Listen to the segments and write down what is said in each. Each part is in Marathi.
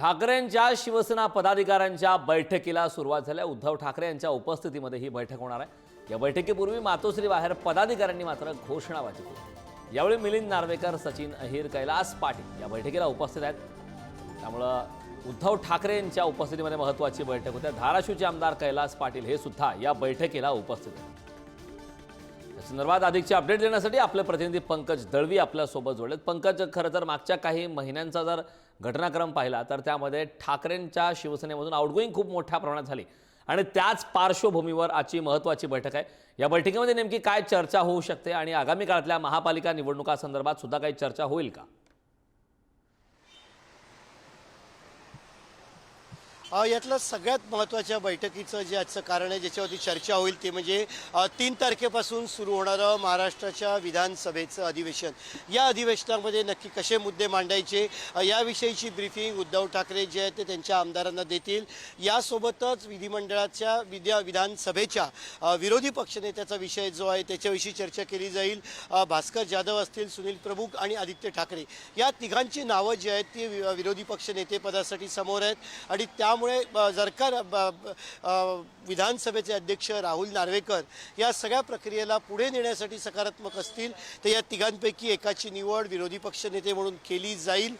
ठाकरेंच्या शिवसेना पदाधिकाऱ्यांच्या बैठकीला सुरुवात झाली। उद्धव ठाकरे यांच्या उपस्थितीमध्ये ही बैठक होणार आहे। या बैठकीपूर्वी मातोश्री बाहेर पदाधिकाऱ्यांनी मात्र घोषणाबाजी केली। यावेळी मिलिंद नार्वेकर, सचिन अहिर, कैलास पाटील या बैठकीला उपस्थित आहेत। त्यामुळे उद्धव ठाकरे यांच्या उपस्थितीमध्ये महत्त्वाची बैठक होते। धाराशिवचे आमदार कैलास पाटील हे सुद्धा या बैठकीला उपस्थित आहेत। या संदर्भात अधिकचे अपडेट देण्यासाठी आपले प्रतिनिधी पंकज दळवी आपल्या सोबत जोडलेत। पंकज, खरं तर मागच्या काही महिन्यांचा जर घटनाक्रम पाहिला तर त्यामध्ये ठाकरेंच्या शिवसेनेमधून आउटगोईंग खूप मोठ्या प्रमाणात झाली आणि त्याच पार्श्वभूमीवर आजची महत्त्वाची बैठक आहे। या बैठकीमध्ये नेमकी काय चर्चा होऊ शकते आणि आगामी काळातल्या महापालिका निवडणुकांसंदर्भात सुद्धा काही चर्चा होईल का? यातलं सगळ्यात महत्त्वाच्या बैठकीचं जे आजचं कारण आहे, ज्याच्यावरती चर्चा होईल ते म्हणजे 3 तारखेपासून सुरू होणारं महाराष्ट्राच्या विधानसभेचं अधिवेशन। या अधिवेशनामध्ये नक्की कसे मुद्दे मांडायचे याविषयीची ब्रीफिंग उद्धव ठाकरे जे आहेत ते त्यांच्या आमदारांना देतील। यासोबतच विधिमंडळाच्या विधानसभेच्या विरोधी पक्षनेत्याचा विषय जो आहे त्याच्याविषयी चर्चा केली जाईल। भास्कर जाधव असतील, सुनील प्रमुख आणि आदित्य ठाकरे या तिघांची नावं जी आहेत ती विरोधी पक्षनेतेपदासाठी समोर आहेत आणि त्यामुळे जर का विधानसभेचे अध्यक्ष राहुल नार्वेकर या सगळ्या प्रक्रियेला पुढे नेण्यासाठी सकारात्मक असतील तर या तिघांपैकी एकाची निवड विरोधी पक्षनेते म्हणून केली जाईल।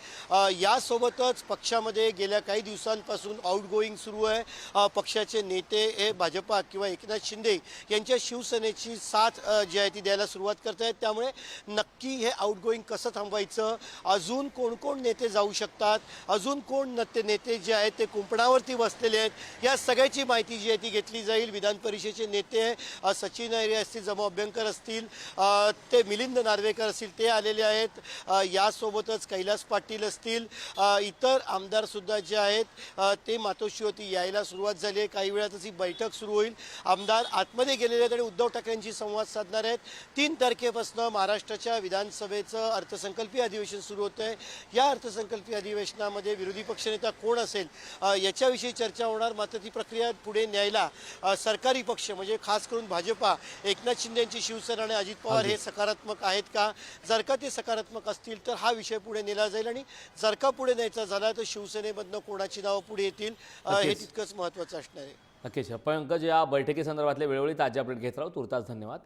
यासोबतच पक्षामध्ये गेल्या काही दिवसांपासून आउटगोईंग सुरू आहे। पक्षाचे नेते हे भाजपा किंवा एकनाथ शिंदे यांच्या शिवसेनेची साथ जी आहे ती द्यायला सुरुवात करत आहेत। त्यामुळे नक्की हे आउटगोईंग कसं थांबवायचं, अजून कोण कोण नेते जाऊ शकतात, अजून कोण नेते जे आहेत ते कुंपणावरती बसलेले आहेत, या सगळ्याची माहिती जी आहे ती घेतली जाईल। विधान परिषदेचे नेते सचिन अहिर असतील, जमो अभ्यंकर असतील, ते मिलिंद नार्वेकर असतील, ते आलेले आहेत। यासोबतच कैलास पाटील असतील, इतर आमदारसुद्धा जे आहेत ते मातोश्रीवरती यायला सुरुवात झाली आहे। काही वेळातच ही बैठक सुरू होईल। आमदार आतमध्ये गेलेले आहेत आणि उद्धव ठाकरेंशी संवाद साधणार आहेत। 3 तारखेपासून महाराष्ट्राच्या विधानसभेचं अर्थसंकल्पीय अधिवेशन सुरू होतं आहे। या अर्थसंकल्पीय अधिवेशनामध्ये विरोधी पक्षनेता कोण असेल याच्याविषयी चर्चा होणार। मात्र ती प्रक्रिया पुढे न्यायला सरकारी पक्ष म्हणजे खास करून भाजपा, एकनाथ शिंदे यांची शिवसेना आणि अजित पवार हे सकारात्मक आहेत का? जर का ते सकारात्मक असतील तर हा विषय पुढे नेला जाईल आणि जर का पुढे न्यायचा झाला तर शिवसेनेमधनं कोणाची नावं पुढे येतील हे तितकंच महत्त्वाचं असणार आहे। नक्कीच पंकज, या बैठकीसंदर्भातले वेळोवेळी ताजे अपडेट घेत राहू। तुर्तास धन्यवाद।